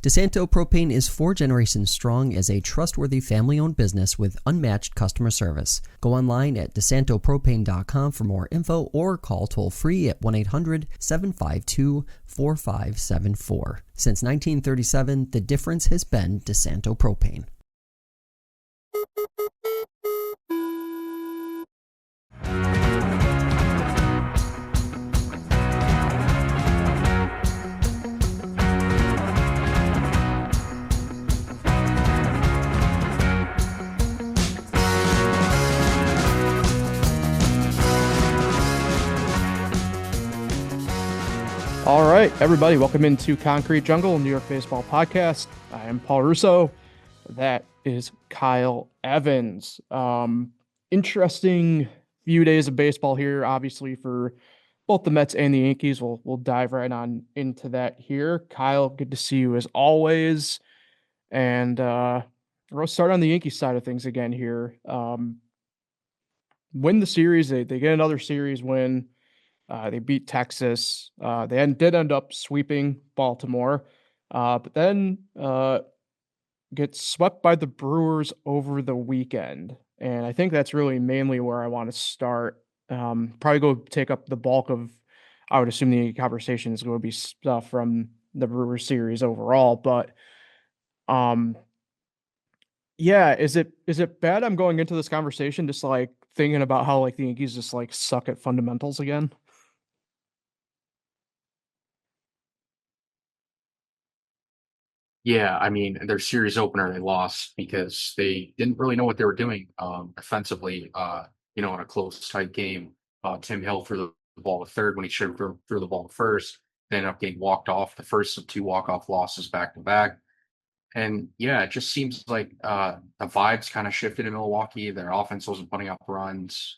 DeSanto Propane is 4 generations strong as a trustworthy family-owned business with unmatched customer service. Go online at DeSantoPropane.com for more info or call toll-free at 1-800-752-4574. Since 1937, the difference has been DeSanto Propane. All right, everybody, welcome into Concrete Jungle, New York Baseball Podcast. I am Paul Russo. That is Kyle Evans. Interesting few days of baseball here, obviously, for both the Mets and the Yankees. We'll dive right on into that here. Kyle, good to see you as always. And we'll start on the Yankees side of things again here. Win the series. They get another series win. They beat Texas. They did end up sweeping Baltimore, but then get swept by the Brewers over the weekend. And I think that's really mainly where I want to start. Probably go take up the bulk of, I would assume, the conversation is going to be stuff from the Brewers series overall. But yeah, is it bad I'm going into this conversation just like thinking about how like the Yankees just like suck at fundamentals again? Yeah, I mean, their series opener they lost because they didn't really know what they were doing offensively. In a close, tight game. Tim Hill threw the ball to third when he should have threw the ball to first. They ended up getting walked off, the first of 2 walk-off losses back to back. And yeah, it just seems like the vibes kind of shifted in Milwaukee. Their offense wasn't putting up runs.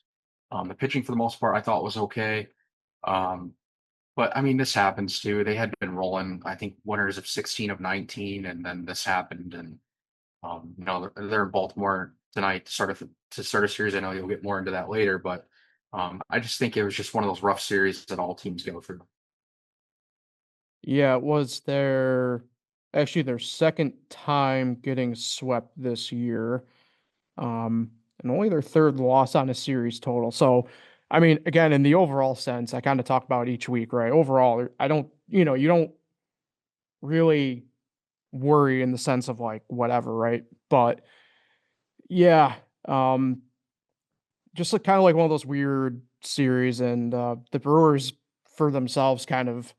The pitching, for the most part, I thought was okay. Um, but I mean, this happens too. They had been rolling, I think, winners of 16 of 19, and then this happened. And they're in Baltimore tonight to start a series. I know you'll get more into that later, but I just think it was just one of those rough series that all teams go through. Yeah, it was their second time getting swept this year. And only their third loss on a series total. So, I mean, again, in the overall sense, I kind of talk about each week, right? Overall, I don't, you don't really worry in the sense of like whatever, right? But yeah, just like kind of like one of those weird series, and the Brewers for themselves kind of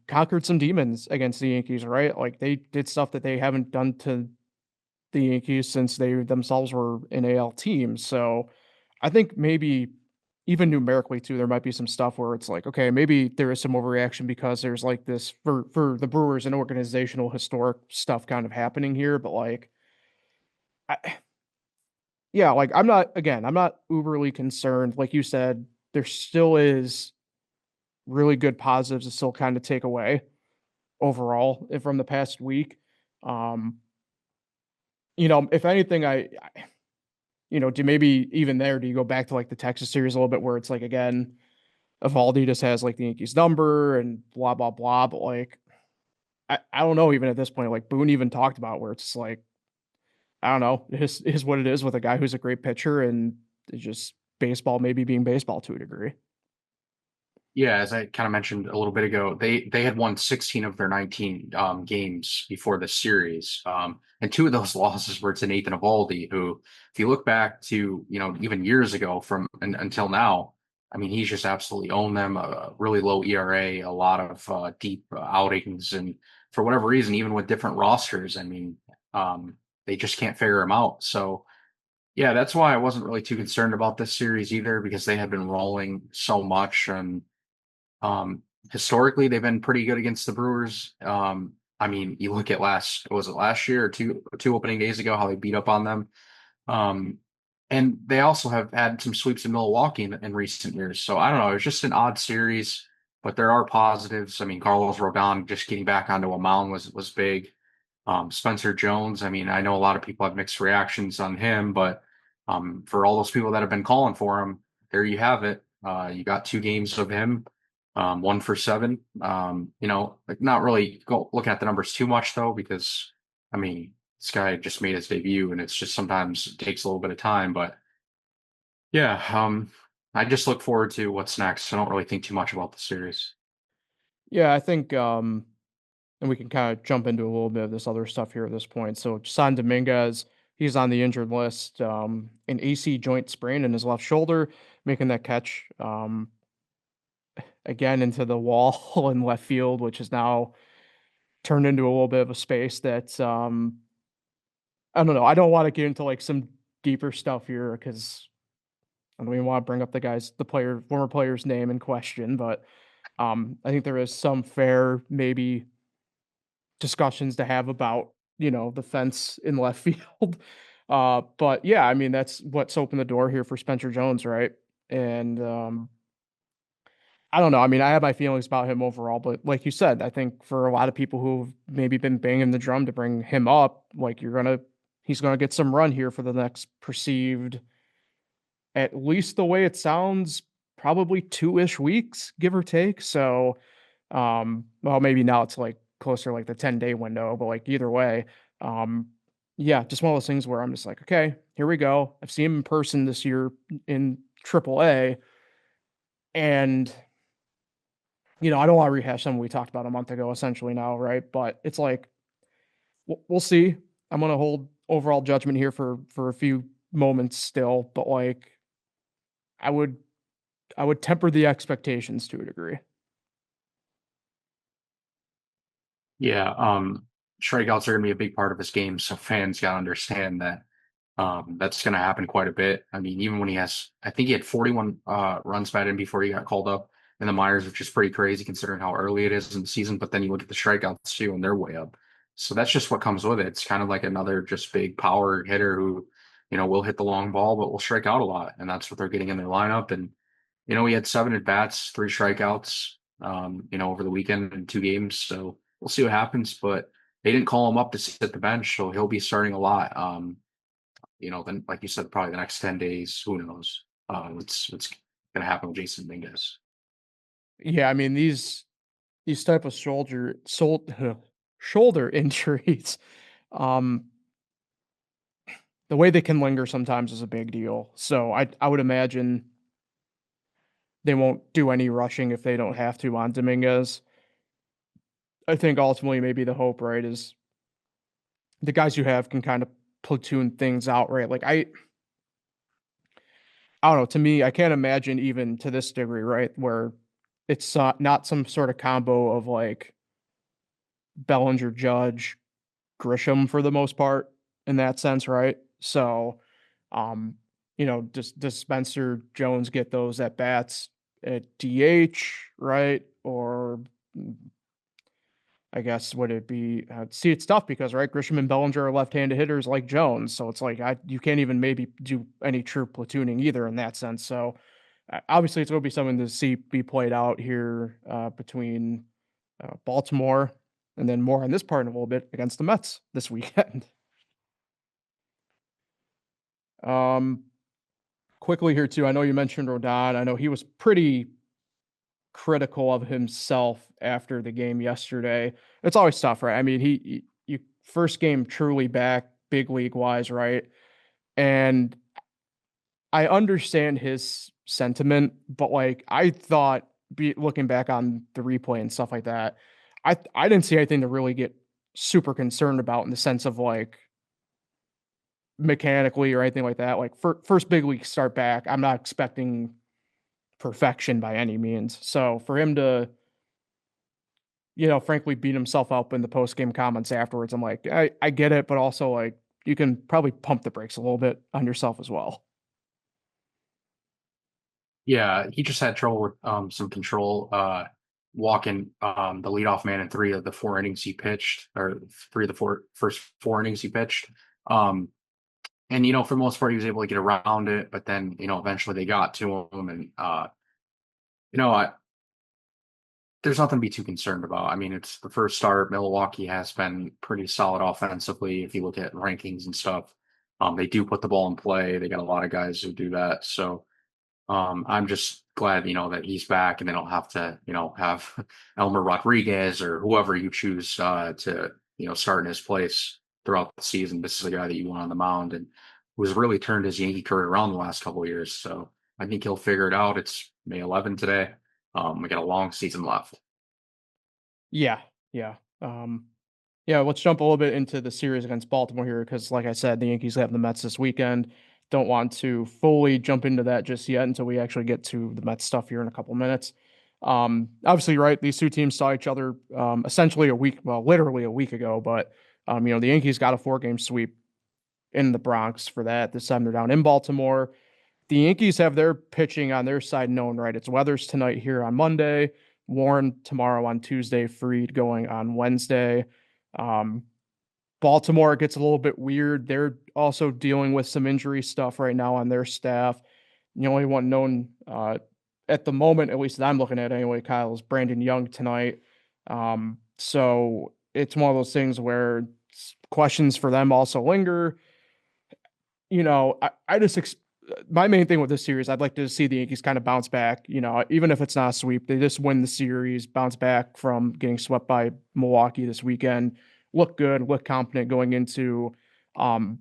conquered some demons against the Yankees, right? Like they did stuff that they haven't done to the Yankees since they themselves were an AL team. So I think maybe even numerically too, there might be some stuff where it's like, okay, maybe there is some overreaction because there's like this for the Brewers and organizational historic stuff kind of happening here. But like, yeah, like I'm not uberly concerned. Like you said, there still is really good positives to still kind of take away overall from the past week. Um, if anything, do maybe even there, do you go back to like the Texas series a little bit where it's like, again, Evaldi just has like the Yankees number and blah, blah, blah. But like, I don't know, even at this point, like Boone even talked about where it's like, I don't know, it is what it is with a guy who's a great pitcher and it's just baseball, maybe being baseball to a degree. Yeah, as I kind of mentioned a little bit ago, they had won 16 of their 19 games before the series, and 2 of those losses were to Nathan Eovaldi, who, if you look back to even years ago until now, I mean he's just absolutely owned them. A really low ERA, a lot of deep outings, and for whatever reason, even with different rosters, I mean they just can't figure him out. So yeah, that's why I wasn't really too concerned about this series either, because they had been rolling so much. And um, historically, they've been pretty good against the Brewers. I mean, you look at was it last year or two opening days ago, how they beat up on them. Um, and they also have had some sweeps in Milwaukee in recent years. So I don't know. It's just an odd series, but there are positives. I mean, Carlos Rodon just getting back onto a mound was big. Spencer Jones, I mean, I know a lot of people have mixed reactions on him, but for all those people that have been calling for him, there you have it. You got 2 games of him. one for seven. Like not really looking at the numbers too much though, because I mean, this guy just made his debut, and it's just sometimes it takes a little bit of time. But yeah, I just look forward to what's next. I don't really think too much about the series. Yeah, I think and we can kind of jump into a little bit of this other stuff here at this point. So San Dominguez, he's on the injured list. An AC joint sprain in his left shoulder, making that catch again into the wall in left field, which is now turned into a little bit of a space that I don't know. I don't want to get into like some deeper stuff here because I don't even want to bring up former player's name in question, but I think there is some fair maybe discussions to have about, the fence in left field. But yeah, I mean, that's what's opened the door here for Spencer Jones, right? And I don't know. I mean, I have my feelings about him overall, but like you said, I think for a lot of people who've maybe been banging the drum to bring him up, like he's gonna get some run here for the next perceived, at least the way it sounds, probably 2-ish weeks, give or take. So, well, maybe now it's like closer like the 10-day window, but like either way, um, yeah, just one of those things where I'm just like, okay, here we go. I've seen him in person this year in AAA, and I don't want to rehash something we talked about a month ago, essentially now, right? But it's like we'll see. I'm gonna hold overall judgment here for a few moments still, but like I would I would temper the expectations to a degree. Yeah, strikeouts are going to be a big part of his game, so fans got to understand that that's going to happen quite a bit. I mean, even when I think he had 41 runs batted in before he got called up in the minors, which is pretty crazy considering how early it is in the season. But then you look at the strikeouts too, and they're way up. So that's just what comes with it. It's kind of like another just big power hitter who, will hit the long ball, but will strike out a lot, and that's what they're getting in their lineup. And he had 7 at bats, 3 strikeouts, over the weekend in 2 games. So we'll see what happens. But they didn't call him up to sit the bench, so he'll be starting a lot. Then like you said, probably the next 10 days, who knows? What's gonna happen with Jason Dominguez. Yeah, I mean these type of shoulder injuries, um, the way they can linger sometimes is a big deal. So I would imagine they won't do any rushing if they don't have to on Dominguez. I think ultimately maybe the hope, right, is the guys you have can kind of platoon things out, right? Like I don't know. To me, I can't imagine even to this degree, right, where it's not some sort of combo of like Bellinger, Judge, Grisham for the most part in that sense, right? So, does Spencer Jones get those at bats at DH, right? Or I guess would it be? See, it's tough because right, Grisham and Bellinger are left-handed hitters like Jones, so it's like you can't even maybe do any true platooning either in that sense. So, obviously, it's going to be something to see be played out here between Baltimore and then more on this part in a little bit against the Mets this weekend. Um, quickly here too, I know you mentioned Rodon. I know he was pretty critical of himself after the game yesterday. It's always tough, right? I mean, you first game truly back big league wise, right? And I understand his sentiment, but like I thought, looking back on the replay and stuff like that, I didn't see anything to really get super concerned about in the sense of like mechanically or anything like that. Like first big league start back, I'm not expecting perfection by any means. So for him to, frankly beat himself up in the post game comments afterwards, I'm like, I get it, but also like you can probably pump the brakes a little bit on yourself as well. Yeah, he just had trouble with some control, walking the leadoff man in 3 of the 4 innings he pitched, or 3 of the first 4 innings he pitched. Um, and for the most part, he was able to get around it, but then eventually they got to him, and you know, I, there's nothing to be too concerned about. I mean, it's the first start. Milwaukee has been pretty solid offensively. If you look at rankings and stuff, they do put the ball in play. They got a lot of guys who do that. So I'm just glad, that he's back and they don't have to, have Elmer Rodriguez or whoever you choose to, start in his place throughout the season. This is a guy that you want on the mound and who's really turned his Yankee career around the last couple of years. So I think he'll figure it out. It's May 11 today. We got a long season left. Yeah, yeah. Yeah, let's jump a little bit into the series against Baltimore here because, like I said, the Yankees have the Mets this weekend. Don't want to fully jump into that just yet until we actually get to the Mets stuff here in a couple minutes. Obviously, right, these two teams saw each other essentially a week, well, literally a week ago, but the Yankees got a 4-game sweep in the Bronx for that. This time they're down in Baltimore. The Yankees have their pitching on their side known, right? It's Weathers tonight here on Monday, Warren tomorrow on Tuesday, Fried going on Wednesday. Um, Baltimore gets a little bit weird. They're also dealing with some injury stuff right now on their staff. The only one known at the moment, at least that I'm looking at anyway, Kyle, is Brandon Young tonight. So it's one of those things where questions for them also linger. I just my main thing with this series, I'd like to see the Yankees kind of bounce back. Even if it's not a sweep, they just win the series, bounce back from getting swept by Milwaukee this weekend, look good, look confident going into, um,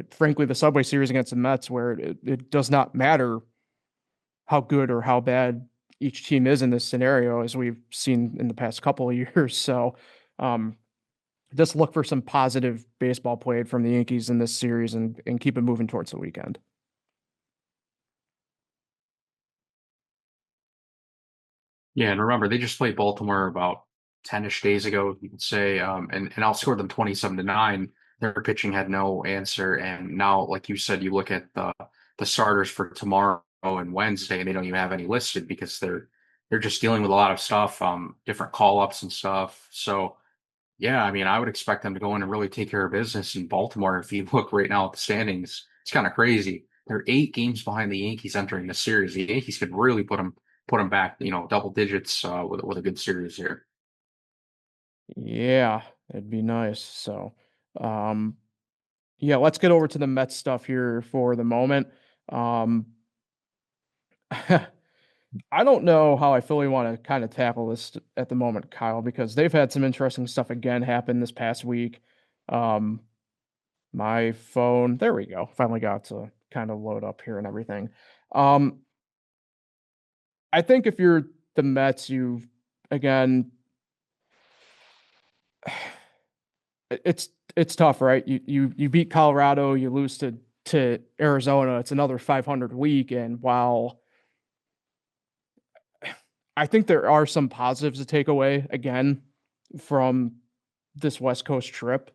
frankly, the Subway Series against the Mets, where it does not matter how good or how bad each team is in this scenario, as we've seen in the past couple of years. So, um, just look for some positive baseball played from the Yankees in this series and keep it moving towards the weekend. Yeah, and remember, they just played Baltimore about 10-ish days ago, you could say, and outscored them 27-9. Their pitching had no answer. And now, like you said, you look at the starters for tomorrow and Wednesday, and they don't even have any listed because they're just dealing with a lot of stuff, different call-ups and stuff. So yeah, I mean, I would expect them to go in and really take care of business in Baltimore. If you look right now at the standings, it's kind of crazy. They're 8 games behind the Yankees entering the series. The Yankees could really put them back, double digits with a good series here. Yeah, it'd be nice. So, um, yeah, let's get over to the Mets stuff here for the moment. Um, I don't know how I fully want to kind of tackle this at the moment, Kyle, because they've had some interesting stuff again happen this past week. Um, my phone, there we go, finally got to kind of load up here and everything. Um, I think if you're the Mets, you again, it's tough, right? You beat Colorado, you lose to Arizona. It's another 500 week, and while I think there are some positives to take away again from this West Coast trip,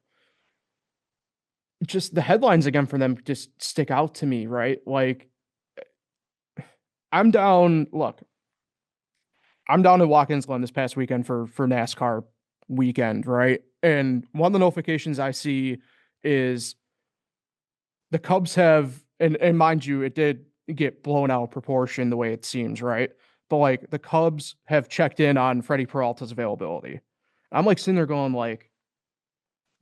just the headlines again for them just stick out to me, right? Like I'm down. Look, I'm down in Watkins Glen this past weekend for NASCAR weekend, right? And one of the notifications I see is the Cubs have, and mind you, it did get blown out of proportion the way it seems, right? But like the Cubs have checked in on Freddie Peralta's availability. I'm like sitting there going like,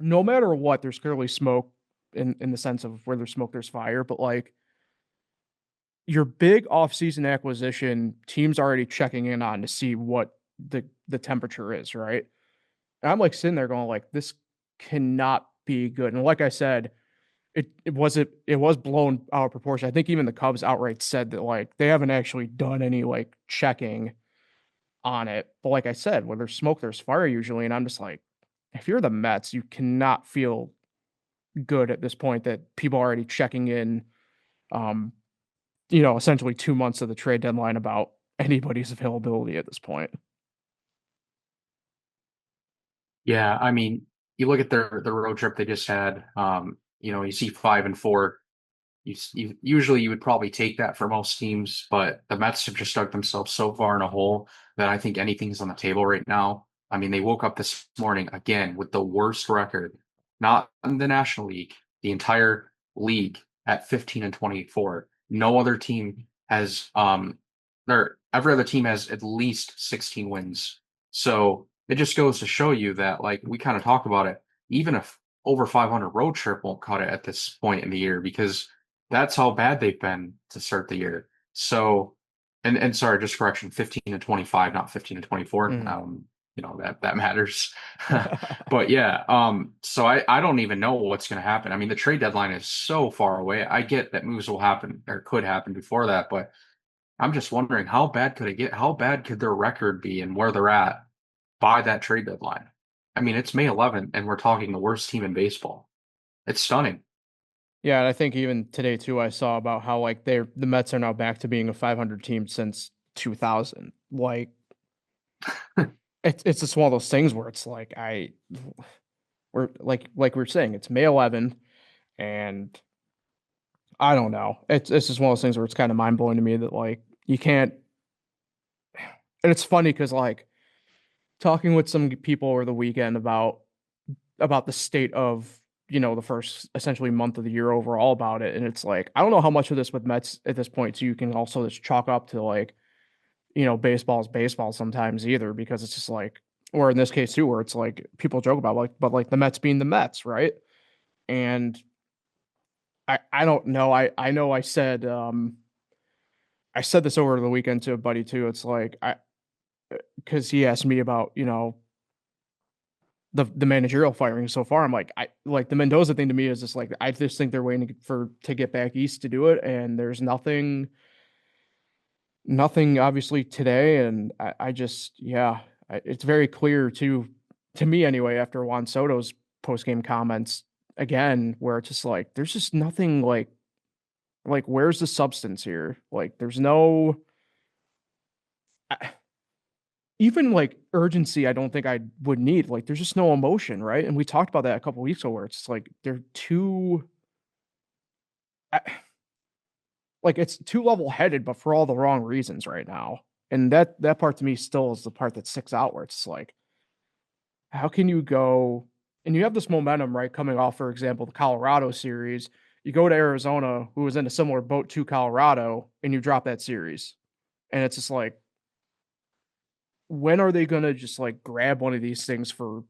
no matter what, there's clearly smoke in the sense of where there's smoke, there's fire. But like your big offseason acquisition, teams already checking in on to see what the temperature is, right? And I'm like sitting there going like, this cannot be good. And like I said, it was blown out of proportion. I think even the Cubs outright said that like they haven't actually done any like checking on it. But like I said, where there's smoke, there's fire usually. And I'm just like, if you're the Mets, you cannot feel good at this point that people are already checking in, um, essentially 2 months of the trade deadline about anybody's availability at this point. Yeah, I mean, you look at the road trip they just had. You see 5-4. Usually you would probably take that for most teams, but the Mets have just dug themselves so far in a hole that I think anything's on the table right now. I mean, they woke up this morning again with the worst record, not in the National League, the entire league at 15-24. No other team has every other team has at least 16 wins. So it just goes to show you that like we kind of talked about it, even if over 500 road trip won't cut it at this point in the year because that's how bad they've been to start the year. So, and sorry, just correction, 15 to 25, not 15 to 24. Mm. That matters. But yeah, so I don't even know what's going to happen. I mean, the trade deadline is so far away. I get that moves will happen or could happen before that, but I'm just wondering how bad could it get? How bad could their record be and where they're at by that trade deadline? I mean, it's May 11th and we're talking the worst team in baseball. It's stunning. Yeah, and I think even today too, I saw about how like the Mets are now back to being a 500 team since 2000. Like it's just one of those things where it's like we're like we are saying, it's May 11th, and I don't know. It's just one of those things where it's kind of mind blowing to me that like you can't. And it's funny because like talking with some people over the weekend about the state of the first essentially month of the year overall about it, and it's like I don't know how much of this with Mets at this point, so you can also just chalk up to like baseball's baseball sometimes either, because it's just like, or in this case too, where it's like people joke about like, but like the Mets being the Mets, right? And I don't know. I know I said this over the weekend to a buddy too. It's like because he asked me about the managerial firing so far. I'm like, I like the Mendoza thing to me is just like I just think they're waiting to get back east to do it, and there's nothing obviously today, and I just it's very clear to me anyway after Juan Soto's post game comments again, where it's just like there's just nothing like where's the substance here? Like there's no even like urgency. I don't think I would need, like there's just no emotion, right? And we talked about that a couple weeks ago where it's like they're too like it's too level headed, but for all the wrong reasons right now. And that part to me still is the part that sticks out, where it's like, how can you go and you have this momentum, right? Coming off, for example, the Colorado series, you go to Arizona, who was in a similar boat to Colorado, and you drop that series. And it's just like, when are they going to just like grab one of these things for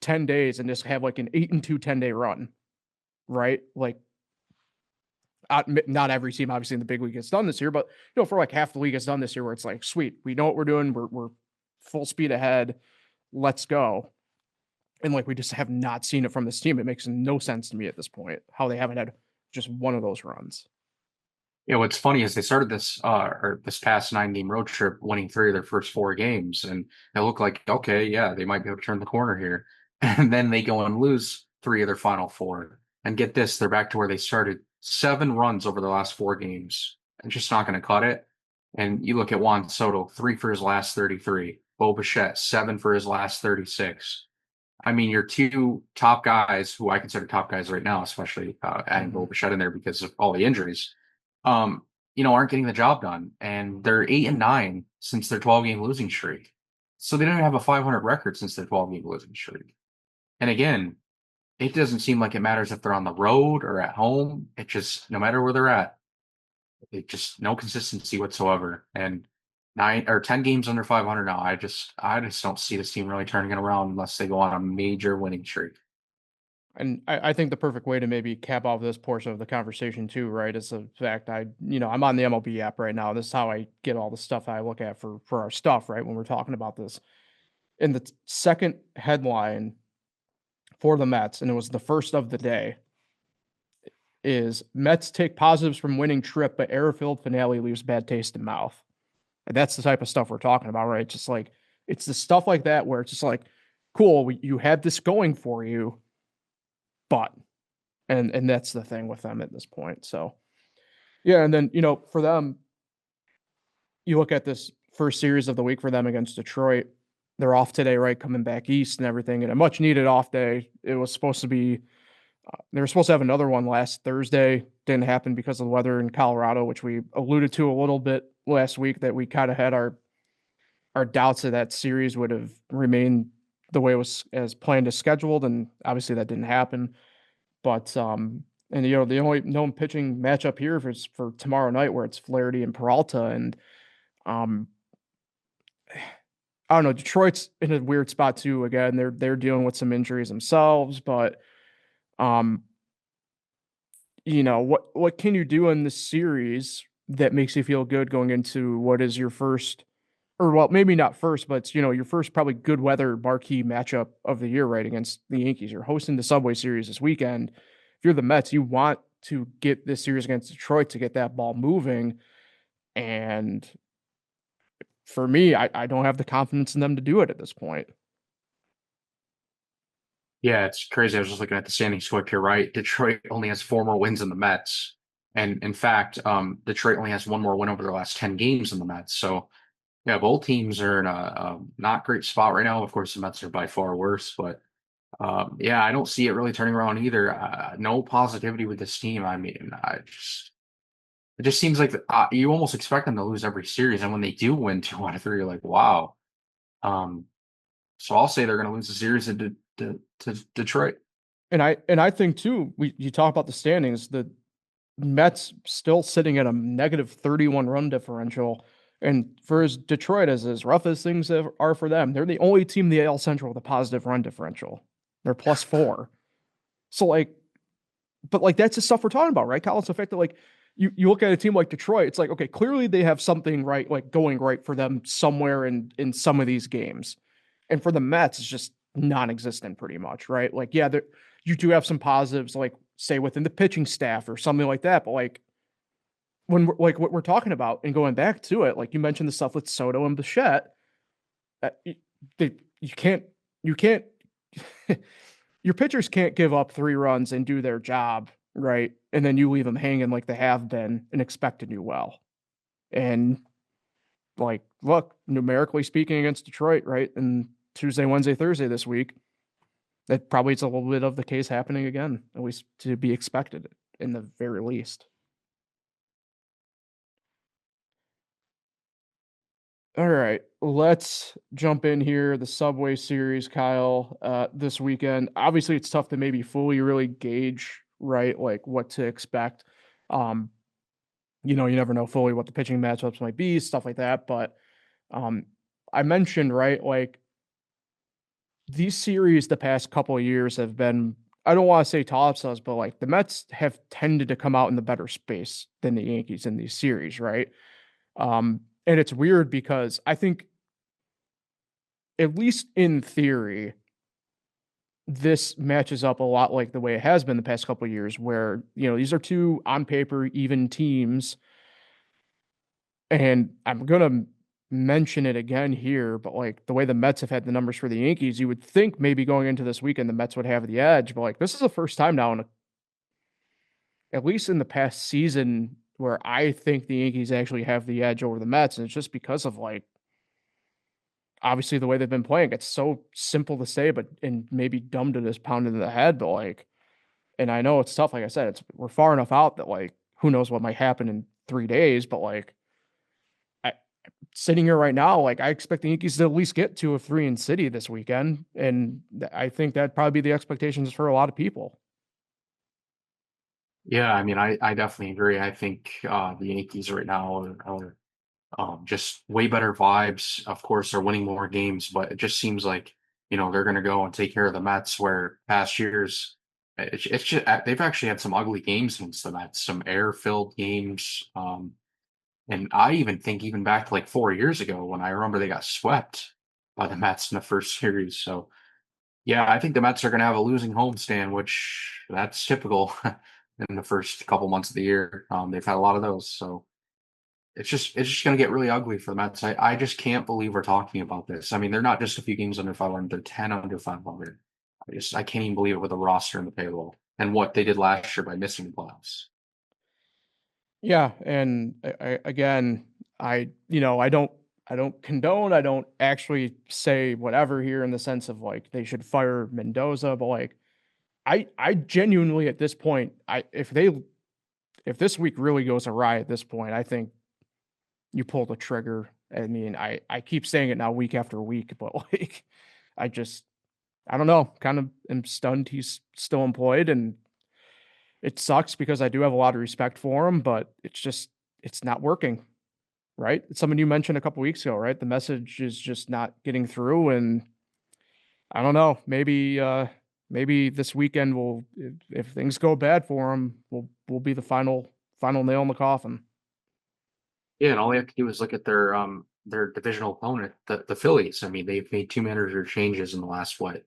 10 days and just have like an 8-2 10-day run, right? Like, not every team obviously in the big league gets done this year, but for like half the league gets done this year, where it's like, sweet, we know what we're doing, we're full speed ahead, let's go. And like we just have not seen it from this team. It makes no sense to me at this point how they haven't had just one of those runs. Yeah, what's funny is they started this past 9 game road trip winning 3 of their first 4 games, and it looked like, okay, yeah, they might be able to turn the corner here. And then they go and lose 3 of their final 4. And get this, they're back to where they started, 7 runs over the last 4 games. And just not going to cut it. And you look at Juan Soto, 3 for his last 33. Bo Bichette, 7 for his last 36. I mean, your 2 top guys, who I consider top guys right now, especially adding Bo Bichette in there because of all the injuries, um, aren't getting the job done. And they're 8-9 since their 12-game losing streak. So they don't even have a 500 record since their 12-game losing streak. And again, it doesn't seem like it matters if they're on the road or at home. It just, no matter where they're at, it just no consistency whatsoever. And 9 or 10 games under 500 now. I just don't see this team really turning it around unless they go on a major winning streak. And I think the perfect way to maybe cap off this portion of the conversation too, right, is the fact I'm on the MLB app right now. This is how I get all the stuff I look at for our stuff, right, when we're talking about this. In the second headline for the Mets, and it was the first of the day, is Mets take positives from winning trip, but air-filled finale leaves bad taste in mouth. And that's the type of stuff we're talking about, right? Just like it's the stuff like that where it's just like, cool, you had this going for you, but and that's the thing with them at this point. So yeah, and then for them, you look at this first series of the week for them against Detroit. They're off today, right? Coming back east and everything, and a much needed off day. It was supposed to be. They were supposed to have another one last Thursday. Didn't happen because of the weather in Colorado, which we alluded to a little bit last week. That we kind of had our doubts that series would have remained the way it was as planned as scheduled, and obviously that didn't happen. But and the only known pitching matchup here for tomorrow night, where it's Flaherty and Peralta, and um I don't know, Detroit's in a weird spot too. Again, they're dealing with some injuries themselves, but um what can you do in this series that makes you feel good going into what is your first, or well, maybe not first, but your first probably good weather marquee matchup of the year, right, against the Yankees. You're hosting the Subway Series this weekend. If you're the Mets, you want to get this series against Detroit to get that ball moving. And for me, I don't have the confidence in them to do it at this point. Yeah, it's crazy. I was just looking at the standings quick here, right? Detroit only has four more wins than the Mets. And in fact, Detroit only has one more win over their last 10 games than the Mets. So, yeah, both teams are in a not great spot right now. Of course, the Mets are by far worse, but yeah, I don't see it really turning around either. No positivity with this team. I mean, it just seems like you almost expect them to lose every series. And when they do win two out of three, you're like, wow. Um, so I'll say they're going to lose the series to Detroit. And I think too, you talk about the standings, the Mets still sitting at a negative 31 run differential. And for as Detroit as rough as things are for them, they're the only team in the AL Central with a positive run differential. They're +4. So like, but like that's the stuff we're talking about, right, Kyle? It's the fact that like you look at a team like Detroit, it's like, okay, clearly they have something right, like going right for them somewhere in some of these games. And for the Mets, it's just non-existent pretty much, right? Like, yeah, you do have some positives, like say within the pitching staff or something like that, but like when we're like what we're talking about and going back to it, like you mentioned the stuff with Soto and Bichette, uh, you, you can't, you can't, your pitchers can't give up 3 runs and do their job, right? And then you leave them hanging like they have been and expect to do well. And like, look, numerically speaking against Detroit, right? And Tuesday, Wednesday, Thursday this week, that probably is a little bit of the case happening again, at least to be expected in the very least. All right, let's jump in here. The Subway Series, Kyle, this weekend. Obviously, it's tough to maybe fully really gauge, right, like what to expect. Um, you never know fully what the pitching matchups might be, stuff like that. But um, I mentioned, right, like these series the past couple of years have been, I don't want to say toss-ups, but like the Mets have tended to come out in the better space than the Yankees in these series, right? And it's weird because I think, at least in theory, this matches up a lot like the way it has been the past couple of years, where, these are two on paper even teams. And I'm going to mention it again here, but like the way the Mets have had the numbers for the Yankees, you would think maybe going into this weekend, the Mets would have the edge. But like this is the first time now, at least in the past season, where I think the Yankees actually have the edge over the Mets. And it's just because of like, obviously the way they've been playing. It's so simple to say, but and maybe dumb to just pound into the head, but like, and I know it's tough. Like I said, we're far enough out that like who knows what might happen in 3 days, but like I sitting here right now, like I expect the Yankees to at least get 2 of 3 in City this weekend, and I think that'd probably be the expectations for a lot of people. Yeah, I mean, I definitely agree. I think the Yankees right now are just way better vibes. Of course, they're winning more games, but it just seems like they're going to go and take care of the Mets. Where past years, it's just they've actually had some ugly games against the Mets, some air-filled games. And I even think even back to like 4 years ago when I remember they got swept by the Mets in the first series. So yeah, I think the Mets are going to have a losing homestand, which that's typical in the first couple months of the year. They've had a lot of those, so it's just going to get really ugly for the Mets. I just can't believe we're talking about this. I mean, they're not just a few games under 500; they're 10 under 500. I can't even believe it with the roster and the payroll and what they did last year by missing the playoffs. Yeah, and again, I don't condone, I don't actually say whatever here in the sense of like they should fire Mendoza, but like I genuinely at this point, if this week really goes awry at this point, I think you pull the trigger. I mean, I keep saying it now week after week, but like I just I don't know, kind of am stunned he's still employed, and it sucks because I do have a lot of respect for him, but it's not working, right? It's something you mentioned a couple weeks ago, right? The message is just not getting through, and I don't know, maybe this weekend will, if things go bad for him, will be the final nail in the coffin. Yeah, and all you have to do is look at their divisional opponent, the Phillies. I mean, they've made two manager changes in the last what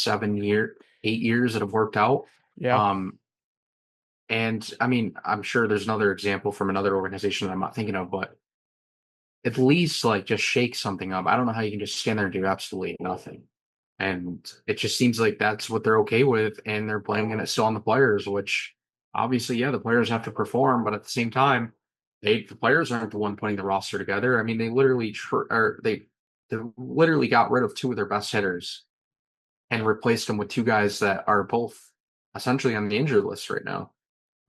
8 years that have worked out. Yeah. Um, and I mean, I'm sure there's another example from another organization that I'm not thinking of, but at least like just shake something up. I don't know how you can just stand there and do absolutely nothing. And it just seems like that's what they're okay with, and they're blaming it still on the players, which obviously, yeah, the players have to perform, but at the same time, the players aren't the one putting the roster together. I mean, they literally got rid of two of their best hitters and replaced them with two guys that are both essentially on the injured list right now.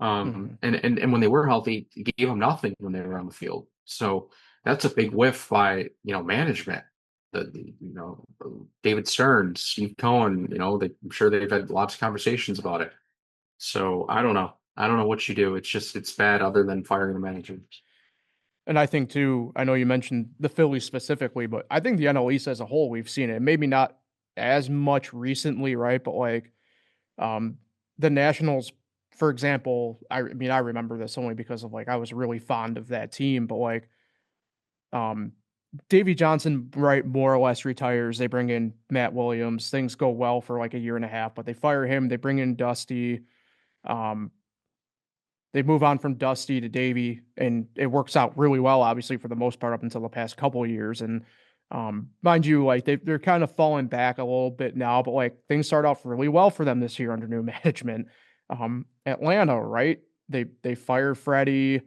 Mhm. And when they were healthy, it gave them nothing when they were on the field. So that's a big whiff by management. David Stern, Steve Cohen. I'm sure they've had lots of conversations about it. So I don't know. I don't know what you do. It's bad other than firing the manager. And I think too, I know you mentioned the Phillies specifically, but I think the NL East as a whole, we've seen it. Maybe not as much recently, right? But like um the Nationals, for example, I mean I remember this only because of like I was really fond of that team, but like um Davy Johnson, right, more or less retires. They bring in Matt Williams. Things go well for like a year and a half, but they fire him. They bring in Dusty. Um, they move on from Dusty to Davy, and it works out really well, obviously, for the most part, up until the past couple of years. And mind you, like they're kind of falling back a little bit now, but like things start off really well for them this year under new management. Atlanta, right? They fire Freddie.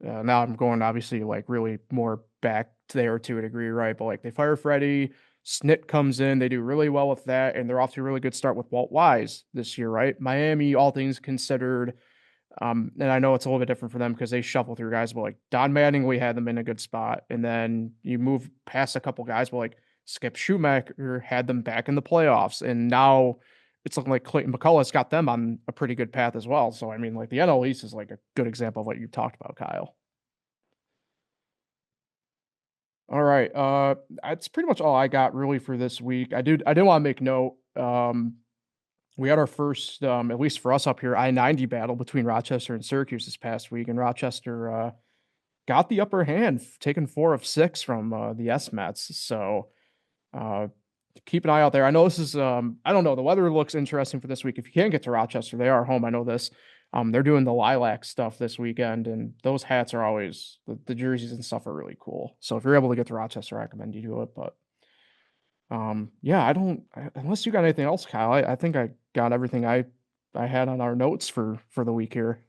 Now I'm going obviously like really more back there to a degree, right? But like they fire Freddie, Snit comes in, they do really well with that, and they're off to a really good start with Walt Wise this year, right? Miami, all things considered, and I know it's a little bit different for them because they shuffle through guys, but like Don Mattingly had them in a good spot, and then you move past a couple guys, but like Skip Schumacher had them back in the playoffs, and now it's looking like Clayton McCullough's got them on a pretty good path as well. So I mean, like the NL East is like a good example of what you talked about, Kyle. All right. That's pretty much all I got really for this week. I did want to make note. We had our first, at least for us up here, I-90 battle between Rochester and Syracuse this past week, and Rochester got the upper hand, taking 4 of 6 from the S Mets. So uh, keep an eye out there. I know this is, I don't know, the weather looks interesting for this week. If you can't get to Rochester, they are home. I know this. They're doing the lilac stuff this weekend, and those hats are always the jerseys and stuff are really cool. So if you're able to get to Rochester, I recommend you do it. But yeah, unless you got anything else, Kyle. I think I got everything I had on our notes for the week here.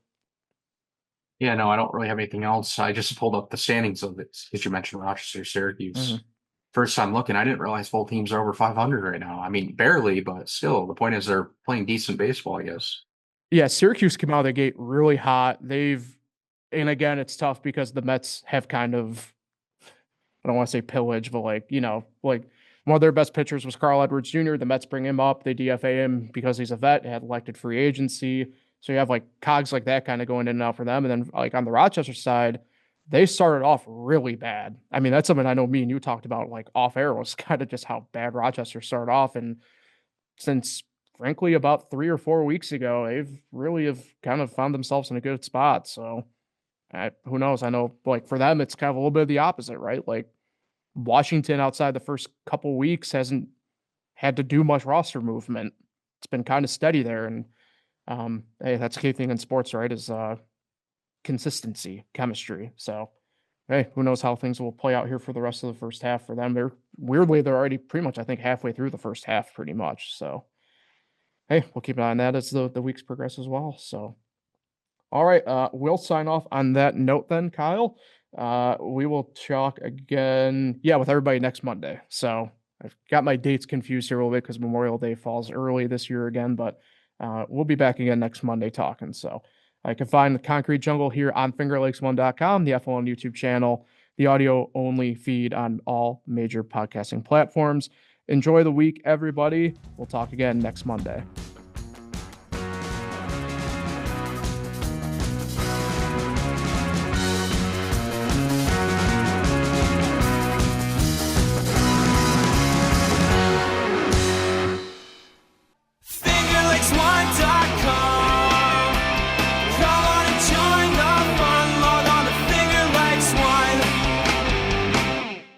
Yeah, no, I don't really have anything else. I just pulled up the standings of it because you mentioned Rochester, Mhm. Syracuse. First time looking, I didn't realize both teams are over 500 right now. I mean, barely, but still, the point is they're playing decent baseball, I guess. Yeah, Syracuse came out of the gate really hot. And again, it's tough because the Mets have kind of, I don't want to say pillage, but like, like one of their best pitchers was Carl Edwards Jr. The Mets bring him up. They DFA him because he's a vet, had elected free agency. So you have like cogs like that kind of going in and out for them. And then like on the Rochester side, they started off really bad. I mean, that's something I know me and you talked about like off air was kind of just how bad Rochester started off. And since frankly about 3 or 4 weeks ago, they've really have kind of found themselves in a good spot. So who knows? I know like for them, it's kind of a little bit of the opposite, right? Like Washington outside the first couple weeks hasn't had to do much roster movement. It's been kind of steady there. And hey, that's the key thing in sports, right? Is consistency, chemistry. So hey, who knows how things will play out here for the rest of the first half for them. They're already pretty much, I think, halfway through the first half, pretty much. So hey, we'll keep an eye on that as the weeks progress as well. So all right, we'll sign off on that note then, Kyle. We will talk again, yeah, with everybody next Monday. So I've got my dates confused here a little bit because Memorial Day falls early this year again, but we'll be back again next Monday talking. So I can find the Concrete Jungle here on fingerlakes1.com, the FLN YouTube channel, the audio only feed on all major podcasting platforms. Enjoy the week, everybody. We'll talk again next Monday.